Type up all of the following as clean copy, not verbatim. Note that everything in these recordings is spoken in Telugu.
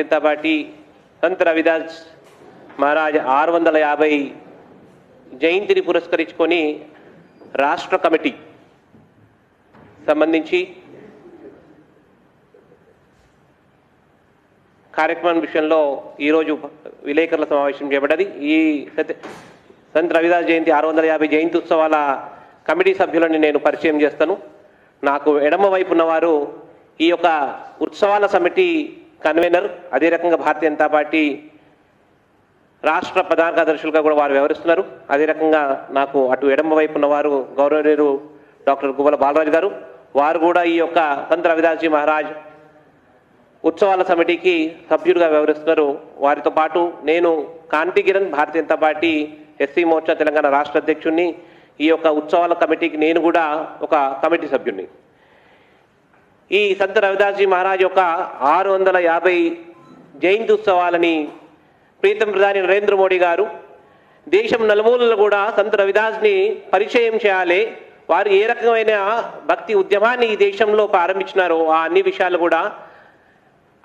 భారతీయ జనతా పార్టీ సంత్ రవిదాస్ మహారాజ్ 650 జయంతిని పురస్కరించుకొని రాష్ట్ర కమిటీ సంబంధించి కార్యక్రమం విషయంలో ఈరోజు విలేకరుల సమావేశం చేయబడ్డది. ఈ సంత్ రవిదాస్ జయంతి 650 జయంతి ఉత్సవాల కమిటీ సభ్యులని నేను పరిచయం చేస్తాను. నాకు ఎడమ వైపు ఉన్నవారు ఈ యొక్క ఉత్సవాల సమితి కన్వీనర్, అదే రకంగా భారతీయ జనతా పార్టీ రాష్ట్ర ప్రధాన కార్యదర్శులుగా కూడా వారు వ్యవహరిస్తున్నారు. అదే రకంగా నాకు అటు ఎడమ వైపు ఉన్నవారు గౌరవనీయులు డాక్టర్ గువ్వల బాలరాజు గారు, వారు కూడా ఈ యొక్క సంత్ రవిదాస్ జీ మహారాజ్ ఉత్సవాల సమితికి సభ్యుడిగా వ్యవహరిస్తున్నారు. వారితో పాటు నేను కాంతి కిరణ్, భారతీయ జనతా పార్టీ ఎస్సీ మోర్చా తెలంగాణ రాష్ట్ర అధ్యక్షుడిని. ఈ యొక్క ఉత్సవాల కమిటీకి నేను కూడా ఒక కమిటీ సభ్యుడిని. ఈ సంత్ రవిదాస్ జీ మహారాజ్ యొక్క 650 జయంతి ఉత్సవాలని ప్రీతం ప్రధాని నరేంద్ర మోడీ గారు దేశం నలుమూలలు కూడా సంత్ రవిదాస్ని పరిచయం చేయాలి, వారు ఏ రకమైన భక్తి ఉద్యమాన్ని ఈ దేశంలో ప్రారంభించినారో ఆ అన్ని విషయాలు కూడా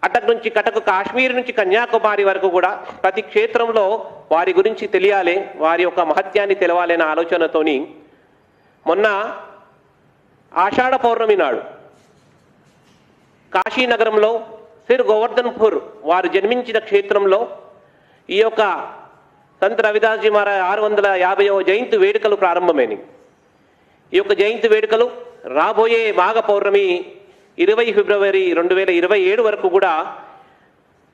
అటక్ నుంచి కటక్, కాశ్మీర్ నుంచి కన్యాకుమారి వరకు కూడా ప్రతి క్షేత్రంలో వారి గురించి తెలియాలి, వారి యొక్క మహత్యాన్ని తెలవాలి అనే ఆలోచనతోని మొన్న ఆషాఢ పౌర్ణమి నాడు కాశీనగరంలో సిర్ గోవర్ధన్పూర్ వారు జన్మించిన క్షేత్రంలో ఈ యొక్క సంత్ రవిదాస్ జీ మహారాజ్ 650వ జయంతి వేడుకలు ప్రారంభమైనవి. ఈ యొక్క జయంతి వేడుకలు రాబోయే మాఘ పౌర్ణమి 20 ఫిబ్రవరి 2027 వరకు కూడా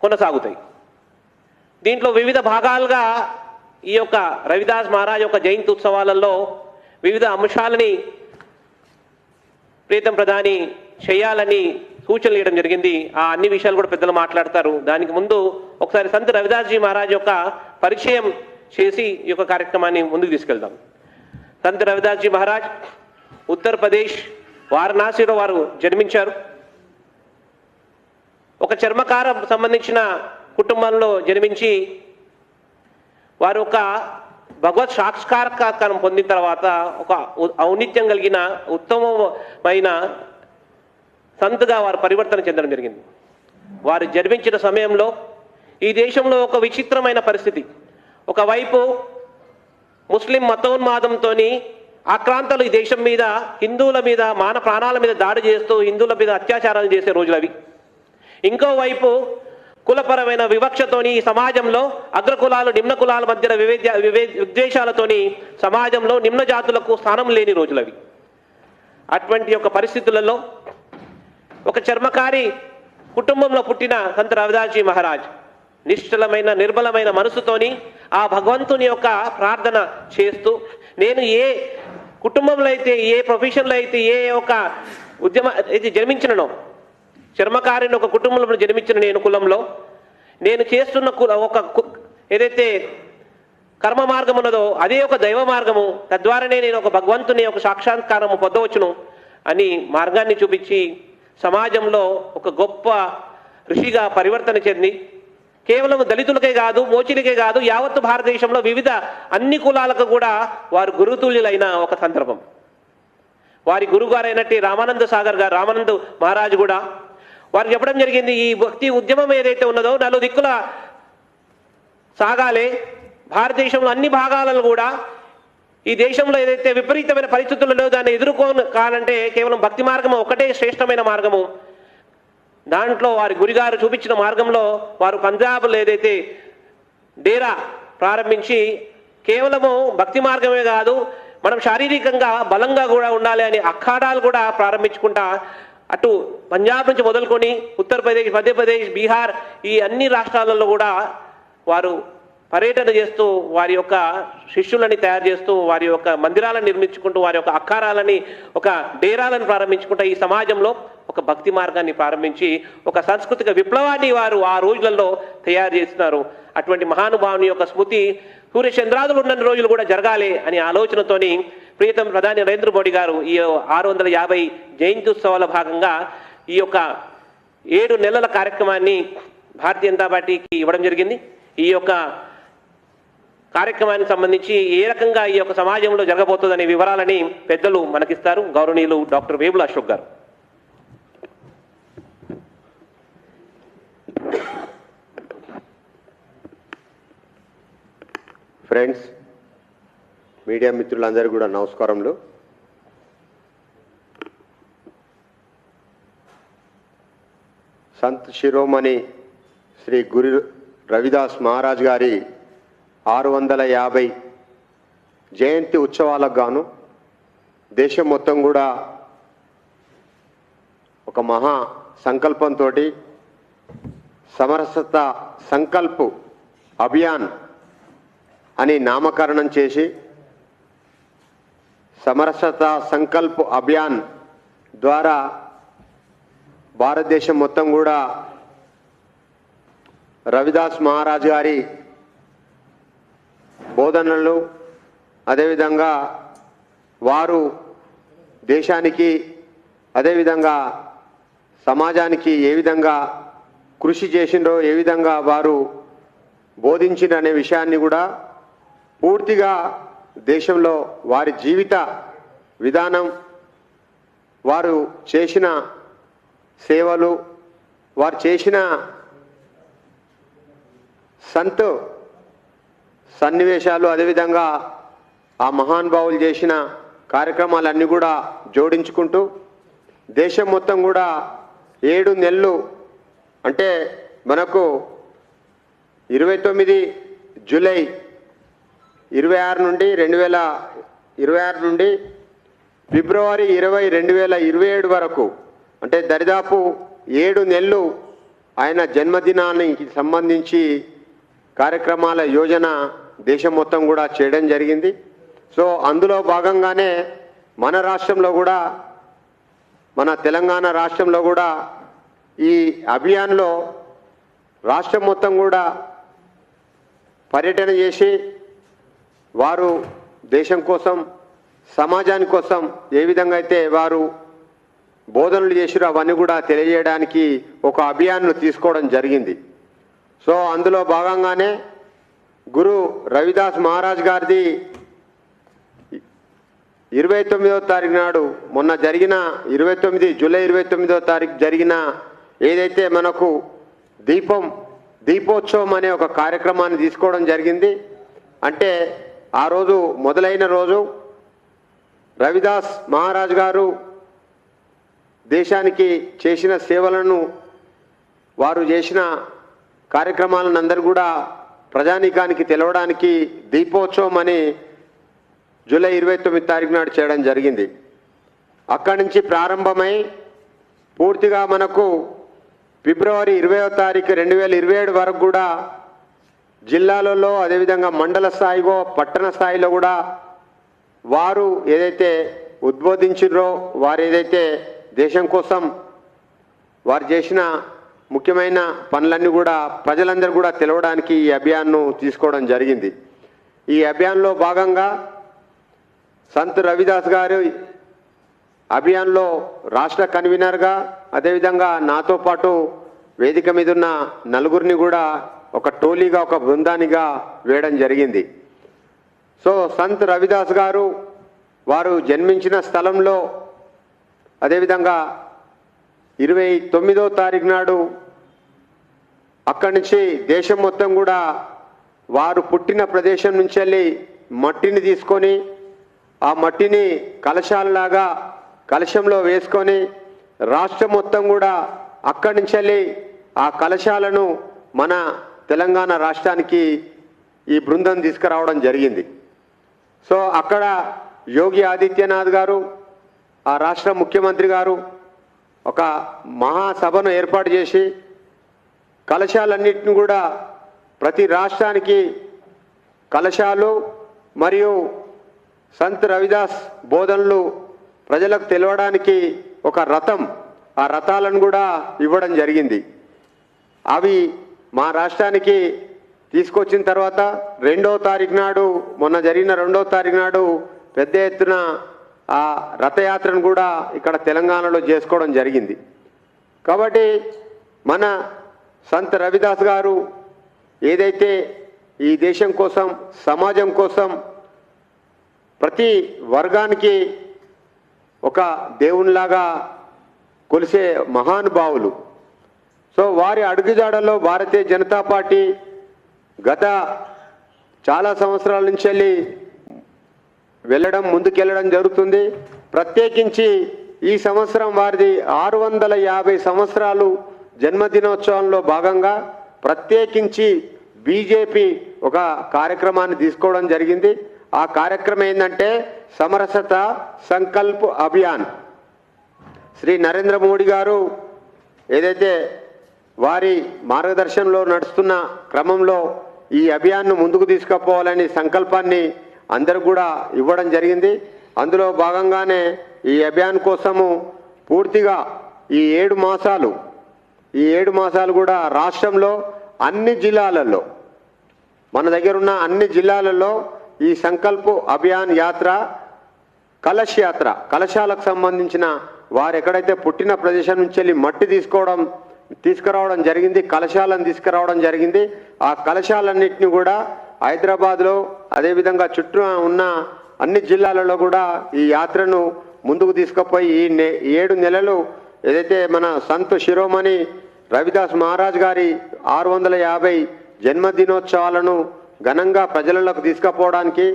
కొనసాగుతాయి. దీంట్లో వివిధ భాగాలుగా ఈ యొక్క రవిదాస్ మహారాజ్ యొక్క జయంతి ఉత్సవాలలో వివిధ అంశాలని ప్రీతం ప్రధాని చేయాలని సూచనలు ఇవ్వడం జరిగింది. ఆ అన్ని విషయాలు కూడా పెద్దలు మాట్లాడతారు. దానికి ముందు ఒకసారి సంత్ రవిదాస్ జీ మహారాజ్ యొక్క పరిచయం చేసి ఈ యొక్క కార్యక్రమాన్ని ముందుకు తీసుకెళ్దాం. సంత్ రవిదాస్ జీ మహారాజ్ ఉత్తరప్రదేశ్ వారణాసిలో వారు జన్మించారు. ఒక చర్మకారం సంబంధించిన కుటుంబంలో జన్మించి వారు ఒక భగవత్ సాక్షాత్కారం పొందిన తర్వాత ఒక ఔన్నిత్యం కలిగిన ఉత్తమమైన సంత్గా వారు పరివర్తన చెందడం జరిగింది. వారు జన్మించిన సమయంలో ఈ దేశంలో ఒక విచిత్రమైన పరిస్థితి. ఒకవైపు ముస్లిం మతోన్మాదంతో ఆక్రాంతలు ఈ దేశం మీద, హిందువుల మీద, ప్రాణాల మీద దాడి చేస్తూ హిందువుల మీద అత్యాచారాలు చేసే రోజులు అవి. ఇంకోవైపు కులపరమైన వివక్షతోని సమాజంలో అగ్రకులాలు నిమ్న కులాల మధ్య విద్వేషాలతోని సమాజంలో నిమ్న జాతులకు స్థానం లేని రోజులు అవి. అటువంటి యొక్క పరిస్థితులలో ఒక చర్మకారి కుటుంబంలో పుట్టిన సంత్ రవిదాస్ జీ మహారాజ్ నిశ్చలమైన నిర్మలమైన మనసుతోని ఆ భగవంతుని యొక్క ప్రార్థన చేస్తూ, నేను ఏ కుటుంబంలో అయితే, ఏ ప్రొఫెషన్లో అయితే, ఏ ఒక ఉద్యమ అయితే జన్మించిననో, చర్మకారిని ఒక కుటుంబంలో జన్మించిన నేను కులంలో నేను చేస్తున్న ఒక ఏదైతే కర్మ మార్గం ఉన్నదో అదే ఒక దైవ మార్గము, తద్వారానే నేను ఒక భగవంతుని ఒక సాక్షాత్కారము పొందవచ్చును అని మార్గాన్ని చూపించి సమాజంలో ఒక గొప్ప ఋషిగా పరివర్తన చెంది కేవలం దళితులకే కాదు, మోచిలకే కాదు, యావత్తు భారతదేశంలో వివిధ అన్ని కులాలకు కూడా వారు గురుతుల్యులైన ఒక సందర్భం. వారి గురుగారైనట్టి రామానంద సాగర్ గారు, రామానంద మహారాజు కూడా వారు చెప్పడం జరిగింది, ఈ భక్తి ఉద్యమం ఏదైతే ఉన్నదో 4 దిక్కుల సాగాలే, భారతదేశంలో అన్ని భాగాలను కూడా ఈ దేశంలో ఏదైతే విపరీతమైన పరిస్థితులలో దాన్ని ఎదుర్కోవాలంటే కేవలం భక్తి మార్గము ఒకటే శ్రేష్టమైన మార్గము. దాంట్లో వారి గురిగారు చూపించిన మార్గంలో వారు పంజాబ్లో ఏదైతే డేరా ప్రారంభించి కేవలము భక్తి మార్గమే కాదు, మనం శారీరకంగా బలంగా కూడా ఉండాలి అని అఖాడాలు కూడా ప్రారంభించుకుంటా అటు పంజాబ్ నుంచి మొదలుకొని ఉత్తరప్రదేశ్, మధ్యప్రదేశ్, బీహార్ ఈ అన్ని రాష్ట్రాలలో కూడా వారు పర్యటన చేస్తూ వారి యొక్క శిష్యులని తయారు చేస్తూ వారి యొక్క మందిరాలను నిర్మించుకుంటూ వారి యొక్క అఖారాలని ఒక డేరాలను ప్రారంభించుకుంటూ ఈ సమాజంలో ఒక భక్తి మార్గాన్ని ప్రారంభించి ఒక సాంస్కృతిక విప్లవాన్ని వారు ఆ రోజులలో తయారు చేస్తున్నారు. అటువంటి మహానుభావుని యొక్క స్మృతి సూర్యచంద్రాదులు ఉన్న రోజులు కూడా జరగాలి అనే ఆలోచనతోని ప్రియతమ ప్రధాని నరేంద్ర మోడీ గారు ఈ 650 జయంతి ఉత్సవాల భాగంగా ఈ యొక్క 7 నెలల కార్యక్రమాన్ని భారతీయ జనతా పార్టీకి ఇవ్వడం జరిగింది. ఈ యొక్క కార్యక్రమానికి సంబంధించి ఏ రకంగా ఈ యొక్క సమాజంలో జరగబోతుందనే వివరాలని పెద్దలు మనకిస్తారు. గౌరవనీయులు doctor Vemula Ashok garu. Friends, media మిత్రులందరికీ కూడా నమస్కారములు. సంత్ శిరోమణి శ్రీ గురు రవిదాస్ మహారాజ్ గారి 650 జయంతి ఉత్సవాలకు గాను దేశం మొత్తం కూడా ఒక మహా సంకల్పంతో సమరసత సంకల్ప్ అభియాన్ అని నామకరణం చేసి సమరసత సంకల్ప్ అభియాన్ ద్వారా భారతదేశం మొత్తం కూడా రవిదాస్ మహారాజ్ గారి బోధనలు, అదేవిధంగా వారు దేశానికి అదేవిధంగా సమాజానికి ఏ విధంగా కృషి చేసిండ్రో, ఏ విధంగా వారు బోధించిన అనే విషయాన్ని కూడా పూర్తిగా దేశంలో వారి జీవిత విధానం, వారు చేసిన సేవలు, వారు చేసిన సంత్ సన్నివేశాలు, అదేవిధంగా ఆ మహానుభావులు చేసిన కార్యక్రమాలన్నీ కూడా జోడించుకుంటూ దేశం మొత్తం కూడా 7 నెలలు అంటే మనకు 29 జూలై 26 నుండి 2026 నుండి ఫిబ్రవరి 20 2027 వరకు అంటే దరిదాపు 7 నెలలు ఆయన జన్మదినానికి సంబంధించి కార్యక్రమాల యోజన దేశం మొత్తం కూడా చేయడం జరిగింది. సో అందులో భాగంగానే మన రాష్ట్రంలో కూడా, మన తెలంగాణ రాష్ట్రంలో కూడా ఈ అభియాన్లో రాష్ట్రం మొత్తం కూడా పర్యటన చేసి వారు దేశం కోసం, సమాజాని కోసం ఏ విధంగా అయితే వారు బోధనలు చేసిరో అవన్నీ కూడా తెలియజేయడానికి ఒక అభియాన్ను తీసుకోవడం జరిగింది. సో అందులో భాగంగానే గురు రవిదాస్ మహారాజ్ గారిది 29వ తారీఖు నాడు మొన్న జరిగిన 29 జూలై 29వ తారీఖు జరిగిన ఏదైతే మనకు దీపోత్సవం అనే ఒక కార్యక్రమాన్ని తీసుకోవడం జరిగింది. అంటే ఆ రోజు మొదలైన రోజు రవిదాస్ మహారాజ్ గారు దేశానికి చేసిన సేవలను, వారు చేసిన కార్యక్రమాలను అందరూ కూడా ప్రజానీకానికి తెలవడానికి దీపోత్సవం అని జూలై 29 తారీఖు నాడు చేయడం జరిగింది. అక్కడి నుంచి ప్రారంభమై పూర్తిగా మనకు ఫిబ్రవరి 20వ తారీఖు 2027 వరకు కూడా జిల్లాలలో, అదేవిధంగా మండల స్థాయిలో, పట్టణ స్థాయిలో కూడా వారు ఏదైతే ఉద్బోధించారో, వారు ఏదైతే దేశం కోసం వారు చేసిన ముఖ్యమైన పనులన్నీ కూడా ప్రజలందరూ కూడా తెలవడానికి ఈ అభియాన్ను తీసుకోవడం జరిగింది. ఈ అభియాన్లో భాగంగా సంత్ రవిదాస్ గారు అభియాన్లో రాష్ట్ర కన్వీనర్గా, అదేవిధంగా నాతో పాటు వేదిక మీద ఉన్న నలుగురిని కూడా ఒక టోలీగా, ఒక బృందానిగా వేయడం జరిగింది. సో సంత్ రవిదాస్ గారు వారు జన్మించిన స్థలంలో, అదేవిధంగా 29వ తారీఖు నాడు అక్కడి నుంచి దేశం మొత్తం కూడా వారు పుట్టిన ప్రదేశం నుంచి వెళ్ళి మట్టిని తీసుకొని, ఆ మట్టిని కలశాలలాగా కలశంలో వేసుకొని రాష్ట్రం మొత్తం కూడా అక్కడి నుంచి వెళ్ళి ఆ కలశాలను మన తెలంగాణ రాష్ట్రానికి ఈ బృందం తీసుకురావడం జరిగింది. సో అక్కడ యోగి ఆదిత్యనాథ్ గారు, ఆ రాష్ట్ర ముఖ్యమంత్రి గారు ఒక మహాసభను ఏర్పాటు చేసి కలశాలన్నింటిని కూడా ప్రతి రాష్ట్రానికి కలశాలు మరియు సంత్ రవిదాస్ బోధనలు ప్రజలకు తెలవడానికి ఒక రథం, ఆ రథాలను కూడా ఇవ్వడం జరిగింది. అవి మా రాష్ట్రానికి తీసుకొచ్చిన తర్వాత 2వ తారీఖు నాడు, మొన్న జరిగిన 2వ తారీఖు నాడు పెద్ద ఎత్తున ఆ రథయాత్రను కూడా ఇక్కడ తెలంగాణలో చేసుకోవడం జరిగింది. కాబట్టి మన సంత్ రవిదాస్ గారు ఏదైతే ఈ దేశం కోసం, సమాజం కోసం, ప్రతి వర్గానికి ఒక దేవునిలాగా కొలిసే మహానుభావులు. సో వారి అడుగుజాడల్లో భారతీయ జనతా పార్టీ గత చాలా సంవత్సరాల నుంచి వెళ్ళి ముందుకెళ్ళడం జరుగుతుంది. ప్రత్యేకించి ఈ సంవత్సరం వారిది 650 సంవత్సరాలు జన్మదినోత్సవంలో భాగంగా ప్రత్యేకించి బీజేపీ ఒక కార్యక్రమాన్ని తీసుకోవడం జరిగింది. ఆ కార్యక్రమం ఏంటంటే సమరసత సంకల్ప్ అభియాన్. శ్రీ నరేంద్ర మోడీ గారు ఏదైతే వారి మార్గదర్శనంలో నడుస్తున్న క్రమంలో ఈ అభియాన్ను ముందుకు తీసుకుపోవాలని సంకల్పాన్ని అందరూ కూడా ఇవ్వడం జరిగింది. అందులో భాగంగానే ఈ అభియాన్ కోసము పూర్తిగా ఈ 7 మాసాలు కూడా రాష్ట్రంలో అన్ని జిల్లాలలో, మన దగ్గర ఉన్న అన్ని జిల్లాలలో ఈ సంకల్ప్ అభియాన్ యాత్ర, కలశ యాత్ర, కలశాలకు సంబంధించిన వారు ఎక్కడైతే పుట్టిన ప్రదేశం నుంచి వెళ్ళి మట్టి తీసుకురావడం జరిగింది, కలశాలను తీసుకురావడం జరిగింది. ఆ కలశాలన్నింటినీ కూడా హైదరాబాద్లో అదేవిధంగా చుట్టూ ఉన్న అన్ని జిల్లాలలో కూడా ఈ యాత్రను ముందుకు తీసుకుపోయి ఈ 7 నెలలు ఏదైతే మన సంత్ శిరోమణి రవిదాస్ మహారాజ్ గారి 650 జన్మదినోత్సవాలను ఘనంగా ప్రజలకు తీసుకుపోవడానికి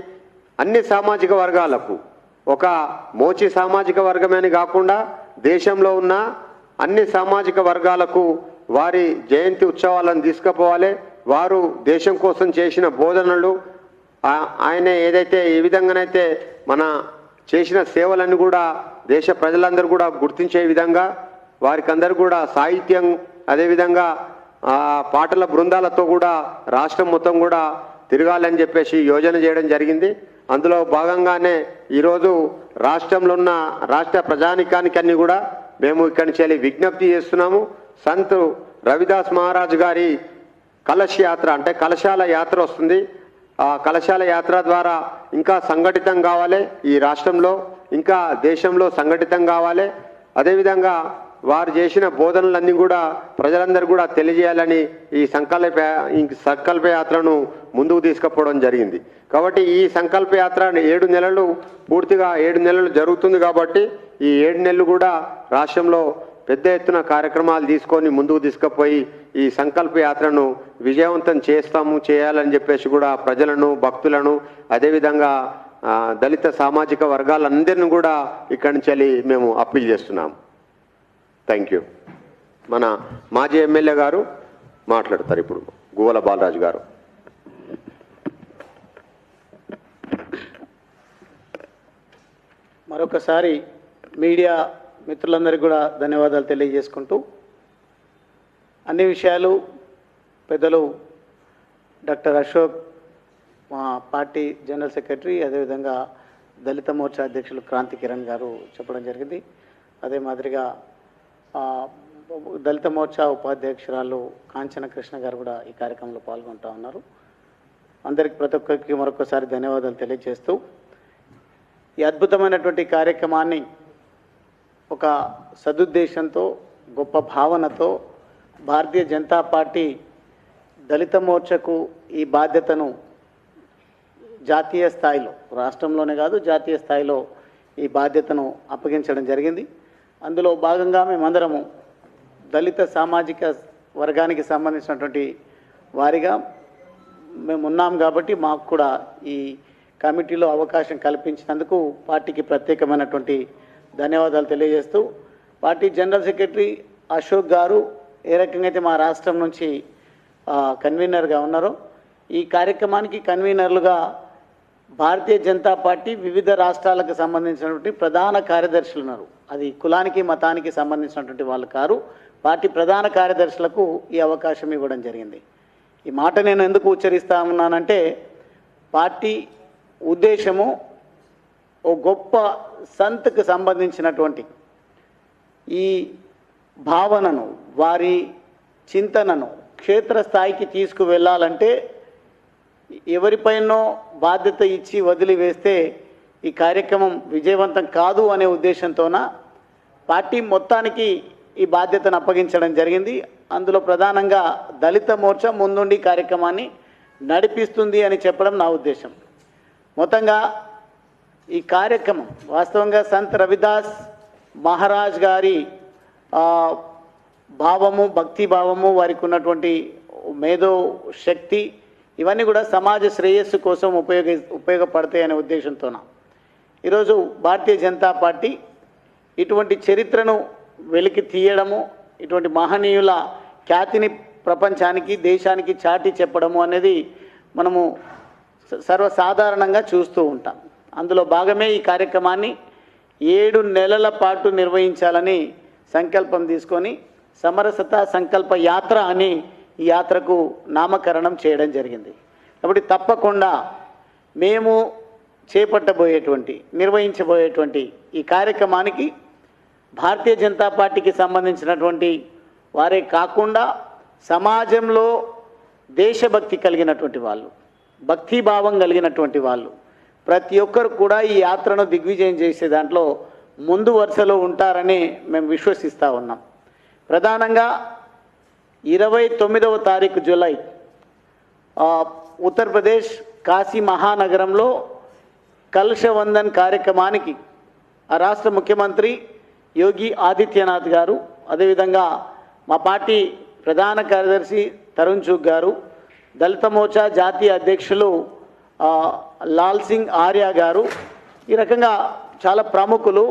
అన్ని సామాజిక వర్గాలకు, ఒక మోచి సామాజిక వర్గమని కాకుండా దేశంలో ఉన్న అన్ని సామాజిక వర్గాలకు వారి జయంతి ఉత్సవాలను తీసుకుపోవాలి. వారు దేశం కోసం చేసిన బోధనలు, ఆయన ఏదైతే ఏ విధంగానైతే మన చేసిన సేవలను కూడా దేశ ప్రజలందరూ కూడా గుర్తించే విధంగా వారికి అందరూ కూడా సాహిత్యం, అదేవిధంగా పాటల బృందాలతో కూడా రాష్ట్రం మొత్తం కూడా తిరగాలని చెప్పేసి యోజన చేయడం జరిగింది. అందులో భాగంగానే ఈరోజు రాష్ట్రంలో ఉన్న రాష్ట్ర ప్రజానికానికి అన్ని కూడా మేము ఇక్కడి నుంచి వెళ్ళి విజ్ఞప్తి చేస్తున్నాము. సంత్ రవిదాస్ మహారాజ్ గారి కలశ యాత్ర అంటే కలశాల యాత్ర వస్తుంది. ఆ కలశాల యాత్ర ద్వారా ఇంకా సంఘటితం కావాలి, ఈ రాష్ట్రంలో ఇంకా దేశంలో సంఘటితం కావాలి. అదేవిధంగా వారు చేసిన బోధనలన్నీ కూడా ప్రజలందరూ కూడా తెలియజేయాలని ఈ సంకల్ప యాత్రను ముందుకు తీసుకుపోవడం జరిగింది. కాబట్టి ఈ సంకల్ప యాత్ర 7 నెలలు పూర్తిగా 7 నెలలు జరుగుతుంది. కాబట్టి ఈ 7 నెలలు కూడా రాష్ట్రంలో పెద్ద ఎత్తున కార్యక్రమాలు తీసుకొని ముందుకు తీసుకుపోయి ఈ సంకల్ప యాత్రను విజయవంతం చేయాలని చెప్పేసి కూడా ప్రజలను, భక్తులను, అదేవిధంగా దళిత సామాజిక వర్గాలందరినీ కూడా ఇక్కడి నుంచి వెళ్ళి మేము అప్పీల్ చేస్తున్నాము. Thank you. మన మాజీ ఎమ్మెల్యే గారు మాట్లాడతారు ఇప్పుడు, గువ్వల బాలరాజు గారు. మరొకసారి మీడియా మిత్రులందరికీ కూడా ధన్యవాదాలు తెలియజేసుకుంటూ, అన్ని విషయాలు పెద్దలు డాక్టర్ అశోక్, మా పార్టీ జనరల్ సెక్రటరీ, అదేవిధంగా దళిత మోర్చా అధ్యక్షులు క్రాంతి కిరణ్ గారు చెప్పడం జరిగింది. అదే మాదిరిగా దళిత మోర్చా ఉపాధ్యక్షురాలు కాంచన కృష్ణ గారు కూడా ఈ కార్యక్రమంలో పాల్గొంటూ ఉన్నారు. అందరికి ప్రతి ఒక్కరికి మరొకసారి ధన్యవాదాలు తెలియజేస్తూ, ఈ అద్భుతమైనటువంటి కార్యక్రమాన్ని ఒక సదుద్దేశంతో, గొప్ప భావనతో భారతీయ జనతా పార్టీ దళిత మోర్చకు ఈ బాధ్యతను జాతీయ స్థాయిలో, రాష్ట్రంలోనే కాదు జాతీయ స్థాయిలో ఈ బాధ్యతను అప్పగించడం జరిగింది. అందులో భాగంగా మేమందరము దళిత సామాజిక వర్గానికి సంబంధించినటువంటి వారిగా మేము ఉన్నాం. కాబట్టి మాకు కూడా ఈ కమిటీలో అవకాశం కల్పించినందుకు పార్టీకి ప్రత్యేకమైనటువంటి ధన్యవాదాలు తెలియజేస్తూ, party general secretary Ashok garu ఏ రకంగా అయితే మా రాష్ట్రం నుంచి కన్వీనర్గా ఉన్నారో, ఈ కార్యక్రమానికి కన్వీనర్లుగా భారతీయ జనతా పార్టీ వివిధ రాష్ట్రాలకు సంబంధించినటువంటి ప్రధాన కార్యదర్శులు ఉన్నారు. అది కులానికి మతానికి సంబంధించినటువంటి వాళ్ళు కారు. పార్టీ ప్రధాన కార్యదర్శులకు ఈ అవకాశం ఇవ్వడం జరిగింది. ఈ మాట నేను ఎందుకు ఉచ్చరిస్తా ఉన్నానంటే, పార్టీ ఉద్దేశము ఓ గొప్ప సంత్కు సంబంధించినటువంటి ఈ భావనను, వారి చింతనను క్షేత్రస్థాయికి తీసుకువెళ్ళాలంటే ఎవరిపైనో బాధ్యత ఇచ్చి వదిలివేస్తే ఈ కార్యక్రమం విజయవంతం కాదు అనే ఉద్దేశంతోన పార్టీ మొత్తానికి ఈ బాధ్యతను అప్పగించడం జరిగింది. అందులో ప్రధానంగా దళిత మోర్చా ముందుండి కార్యక్రమాన్ని నడిపిస్తుంది అని చెప్పడం నా ఉద్దేశం. మొత్తంగా ఈ కార్యక్రమం వాస్తవంగా సంత్ రవిదాస్ మహారాజ్ గారి భావము, భక్తి భావము, వారికి ఉన్నటువంటి మేధో శక్తి, ఇవన్నీ కూడా సమాజ శ్రేయస్సు కోసం ఉపయోగపడతాయనే ఉద్దేశంతోన ఈరోజు భారతీయ జనతా పార్టీ ఇటువంటి చరిత్రను వెలికి తీయడము, ఇటువంటి మహనీయుల ఖ్యాతిని ప్రపంచానికి దేశానికి చాటి చెప్పడము అనేది మనము సర్వసాధారణంగా చూస్తూ ఉంటాం. అందులో భాగమే ఈ కార్యక్రమాన్ని 7 నెలల పాటు నిర్వహించాలని సంకల్పం తీసుకొని సమరసత సంకల్ప యాత్ర అని ఈ యాత్రకు నామకరణం చేయడం జరిగింది. కాబట్టి తప్పకుండా మేము నిర్వహించబోయేటువంటి ఈ కార్యక్రమానికి భారతీయ జనతా పార్టీకి సంబంధించినటువంటి వారే కాకుండా సమాజంలో దేశభక్తి కలిగినటువంటి వాళ్ళు, భక్తిభావం కలిగినటువంటి వాళ్ళు ప్రతి ఒక్కరు కూడా ఈ యాత్రను దిగ్విజయం చేసే దాంట్లో ముందు వరుసలో ఉంటారని మేము విశ్వసిస్తూ ఉన్నాం. ప్రధానంగా 29వ తారీఖు జూలై ఉత్తరప్రదేశ్ కాశీ మహానగరంలో కలశవందన్ కార్యక్రమానికి ఆ రాష్ట్ర ముఖ్యమంత్రి యోగి ఆదిత్యనాథ్ గారు, అదేవిధంగా మా పార్టీ ప్రధాన కార్యదర్శి తరుణ్ చుగ్ గారు, దళిత మోర్చా జాతీయ అధ్యక్షులు లాల్ సింగ్ ఆర్య గారు, ఈ రకంగా చాలా ప్రముఖులు,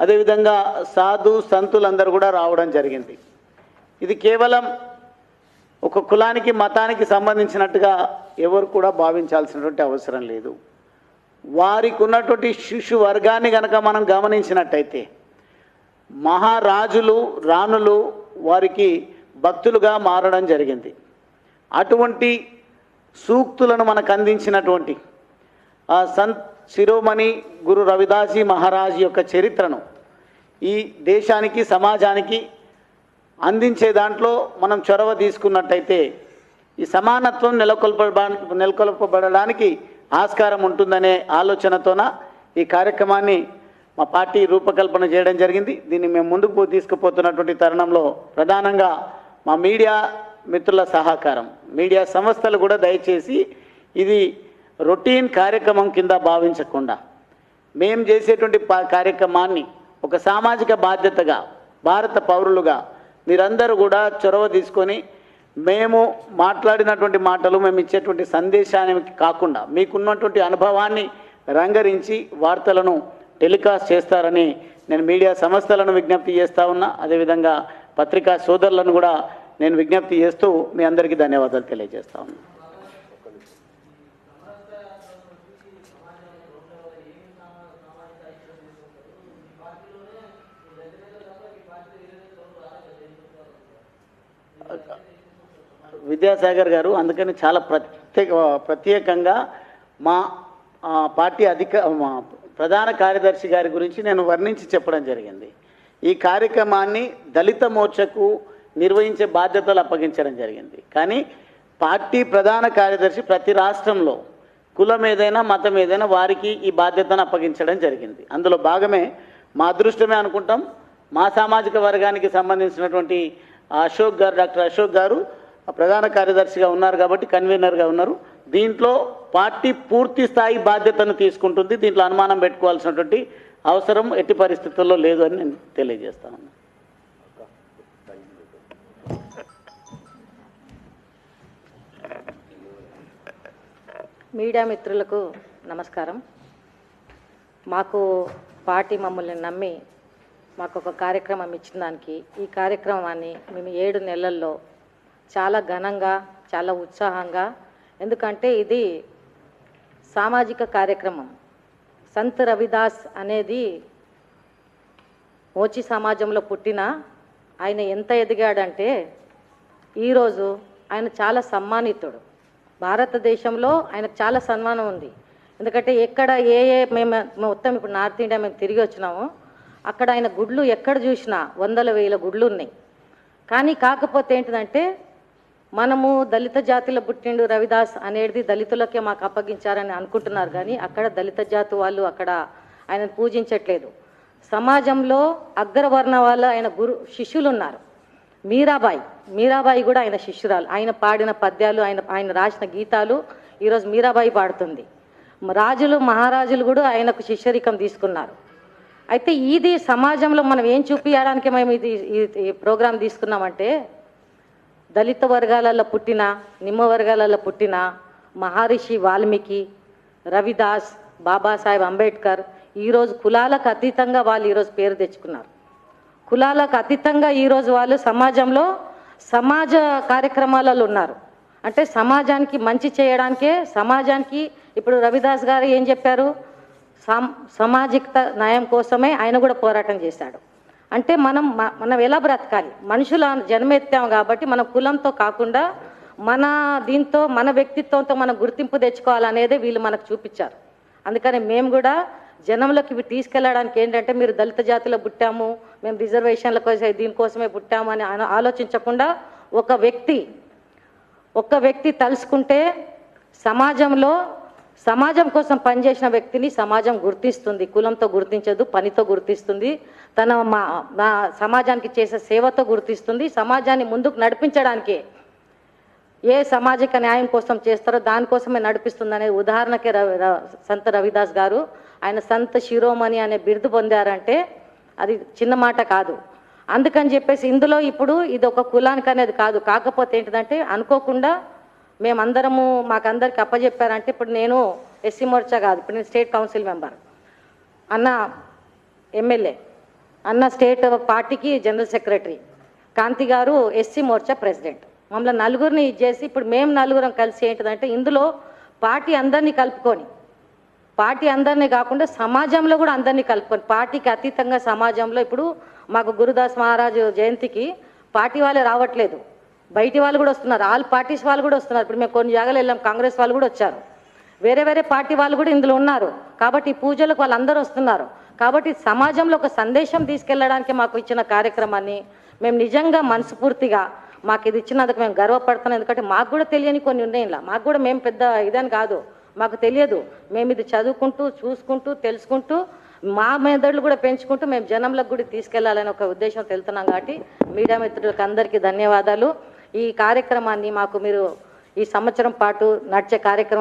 అదేవిధంగా సాధు సంతులందరూ కూడా రావడం జరిగింది. ఇది కేవలం ఒక కులానికి మతానికి సంబంధించినట్టుగా ఎవరు కూడా భావించాల్సినటువంటి అవసరం లేదు. వారికి ఉన్నటువంటి శిశు వర్గాన్ని కనుక మనం గమనించినట్టయితే మహారాజులు రాణులు వారికి భక్తులుగా మారడం జరిగింది. అటువంటి సూక్తులను మనకు అందించినటువంటి సంత్ శిరోమణి గురు రవిదాసి మహారాజ్ యొక్క చరిత్రను ఈ దేశానికి సమాజానికి అందించే దాంట్లో మనం చొరవ తీసుకున్నట్టయితే ఈ సమానత్వం నెలకొల్పబడడానికి ఆస్కారం ఉంటుందనే ఆలోచనతోన ఈ కార్యక్రమాన్ని మా పార్టీ రూపకల్పన చేయడం జరిగింది. దీన్ని మేము ముందుకు తీసుకుపోతున్నటువంటి తరుణంలో ప్రధానంగా మా మీడియా మిత్రుల సహకారం, మీడియా సంస్థలు కూడా దయచేసి ఇది రొటీన్ కార్యక్రమం కింద భావించకుండా మేము చేసేటువంటి కార్యక్రమాన్ని ఒక సామాజిక బాధ్యతగా భారత పౌరులుగా మీరందరూ కూడా చొరవ తీసుకొని మేము మాట్లాడినటువంటి మాటలు, మేము ఇచ్చేటువంటి సందేశానికి కాకుండా మీకున్నటువంటి అనుభవాన్ని రంగరించి వార్తలను టెలికాస్ట్ చేస్తారని నేను మీడియా సంస్థలను విజ్ఞప్తి చేస్తూ ఉన్నా. అదేవిధంగా పత్రికా సోదరులను కూడా నేను విజ్ఞప్తి చేస్తూ మీ అందరికీ ధన్యవాదాలు తెలియజేస్తా ఉన్నా. విద్యాసాగర్ గారు అందుకని చాలా ప్రత్యేకంగా మా పార్టీ మా ప్రధాన కార్యదర్శి గారి గురించి నేను వర్ణించి చెప్పడం జరిగింది. ఈ కార్యక్రమాన్ని దళిత మోర్చకు నిర్వహించే బాధ్యతలు అప్పగించడం జరిగింది. కానీ పార్టీ ప్రధాన కార్యదర్శి ప్రతి రాష్ట్రంలో కులం ఏదైనా మతం ఏదైనా వారికి ఈ బాధ్యతను అప్పగించడం జరిగింది. అందులో భాగమే మా అదృష్టమే అనుకుంటాం. మా సామాజిక వర్గానికి సంబంధించినటువంటి అశోక్ గారు, డాక్టర్ అశోక్ గారు ప్రధాన కార్యదర్శిగా ఉన్నారు కాబట్టి కన్వీనర్గా ఉన్నారు. దీంట్లో పార్టీ పూర్తి స్థాయి బాధ్యతను తీసుకుంటుంది. దీంట్లో అనుమానం పెట్టుకోవాల్సినటువంటి అవసరం ఎట్టి పరిస్థితుల్లో లేదు అని నేను తెలియజేస్తాను. మీడియా మిత్రులకు నమస్కారం. మాకు పార్టీ మమ్మల్ని నమ్మి మాకు ఒక కార్యక్రమం ఇచ్చిన దానికి ఈ కార్యక్రమాన్ని మేము 7 నెలల్లో చాలా ఘనంగా చాలా ఉత్సాహంగా, ఎందుకంటే ఇది సామాజిక కార్యక్రమం. సంత్ రవిదాస్ అనేది మోచి సమాజంలో పుట్టిన ఆయన ఎంత ఎదిగాడంటే ఈరోజు ఆయన చాలా సన్మానితుడు. భారతదేశంలో ఆయనకు చాలా సన్మానం ఉంది. ఎందుకంటే ఎక్కడ మేము మొత్తం ఇప్పుడు నార్త్ ఇండియా మేము తిరిగి వచ్చినాము, అక్కడ ఆయన గుడ్లు ఎక్కడ చూసినా 100,000 గుడ్లు ఉన్నాయి. కానీ కాకపోతే ఏంటిదంటే మనము దళిత జాతిలో పుట్టిండు రవిదాస్ అనేది దళితులకే మాకు అప్పగించారని అనుకుంటున్నారు. కానీ అక్కడ దళిత జాతి వాళ్ళు అక్కడ ఆయనను పూజించట్లేదు. సమాజంలో అగ్రవర్ణ వాళ్ళు ఆయన శిష్యులు ఉన్నారు. మీరాబాయి కూడా ఆయన శిష్యురాలు. ఆయన పాడిన పద్యాలు, ఆయన రాసిన గీతాలు ఈరోజు మీరాబాయి పాడుతుంది. రాజులు మహారాజులు కూడా ఆయనకు శిష్యరికం తీసుకున్నారు. అయితే ఇది సమాజంలో మనం ఏం చూపించడానికి మేము ఈ ప్రోగ్రాం తీసుకున్నామంటే దళిత వర్గాలలో పుట్టిన, నిమ్మ వర్గాలలో పుట్టిన మహర్షి వాల్మీకి, రవిదాస్, బాబాసాహెబ్ అంబేద్కర్ ఈరోజు కులాలకు అతీతంగా వాళ్ళు ఈరోజు పేరు తెచ్చుకున్నారు. కులాలకు అతీతంగా ఈరోజు వాళ్ళు సమాజంలో సమాజ కార్యక్రమాలలో ఉన్నారు. అంటే సమాజానికి మంచి చేయడానికే, సమాజానికి ఇప్పుడు రవిదాస్ గారు ఏం చెప్పారు, సామాజిక న్యాయం కోసమే ఆయన కూడా పోరాటం చేశాడు. అంటే మనం ఎలా బ్రతకాలి, మనుషుల జన్మెత్తాం కాబట్టి మనం కులంతో కాకుండా మన దీంతో మన వ్యక్తిత్వంతో మనం గుర్తింపు తెచ్చుకోవాలనేదే వీళ్ళు మనకు చూపించారు. అందుకని మేము కూడా జనంలోకి ఇవి తీసుకెళ్ళడానికి ఏంటంటే, మీరు దళిత జాతిలో పుట్టాము, మేము రిజర్వేషన్ల కోసం దీనికోసమే పుట్టాము అని ఆలోచించకుండా ఒక వ్యక్తి తలుసుకుంటే సమాజం కోసం పనిచేసిన వ్యక్తిని సమాజం గుర్తిస్తుంది. కులంతో గుర్తించదు, పనితో గుర్తిస్తుంది, తన సమాజానికి చేసే సేవతో గుర్తిస్తుంది. సమాజాన్ని ముందుకు నడిపించడానికి ఏ సామాజిక న్యాయం కోసం చేస్తారో దానికోసమే నడిపిస్తుంది అనే ఉదాహరణకే సంత రవిదాస్ గారు ఆయన సంత శిరోమణి అనే బిరుదు పొందారంటే అది చిన్న మాట కాదు. అందుకని చెప్పేసి ఇందులో ఇప్పుడు ఇది ఒక కులానికి అనేది కాదు. కాకపోతే ఏంటిదంటే అనుకోకుండా మేమందరము మాకందరికి అప్పచెప్పారంటే, ఇప్పుడు నేను ఎస్సీ మోర్చా కాదు, ఇప్పుడు నేను స్టేట్ కౌన్సిల్ మెంబర్, అన్న ఎమ్మెల్యే, అన్న స్టేట్ పార్టీకి జనరల్ సెక్రటరీ, కాంతి గారు ఎస్సీ మోర్చా ప్రెసిడెంట్. మమ్మల్ని నలుగురిని ఇచ్చేసి ఇప్పుడు మేము నలుగురం కలిసి ఏంటిదంటే ఇందులో పార్టీ అందరినీ కలుపుకొని, పార్టీ అందరినీ కాకుండా సమాజంలో కూడా అందరినీ కలుపుకొని, పార్టీకి అతీతంగా సమాజంలో ఇప్పుడు మాకు గురుదాస్ మహారాజు జయంతికి పార్టీ వాళ్ళే రావట్లేదు, బయటి వాళ్ళు కూడా వస్తున్నారు, ఆల్ పార్టీస్ వాళ్ళు కూడా వస్తున్నారు. ఇప్పుడు మేము కొన్ని జాగాలు వెళ్ళాం, కాంగ్రెస్ వాళ్ళు కూడా వచ్చారు, వేరే పార్టీ వాళ్ళు కూడా ఇందులో ఉన్నారు. కాబట్టి ఈ పూజలకు వాళ్ళందరూ వస్తున్నారు. కాబట్టి సమాజంలో ఒక సందేశం తీసుకెళ్ళడానికి మాకు ఇచ్చిన కార్యక్రమాన్ని మేము నిజంగా మనస్ఫూర్తిగా మాకు ఇది ఇచ్చినందుకు మేము గర్వపడుతున్నాం. ఎందుకంటే మాకు కూడా తెలియని కొన్ని ఉన్నాయి ఇలా, మాకు కూడా మేము పెద్ద ఇదని కాదు, మాకు తెలియదు. మేము ఇది చదువుకుంటూ చూసుకుంటూ తెలుసుకుంటూ మా మెదడులు కూడా పెంచుకుంటూ మేము జనంలోకి కూడా తీసుకెళ్లాలని ఒక ఉద్దేశం తెలుతున్నాం. కాబట్టి మీడియా మిత్రులకు అందరికీ ధన్యవాదాలు. ఈ కార్యక్రమాన్ని మాకు మీరు ఈ సంవత్సరం పాటు నడిచే కార్యక్రమం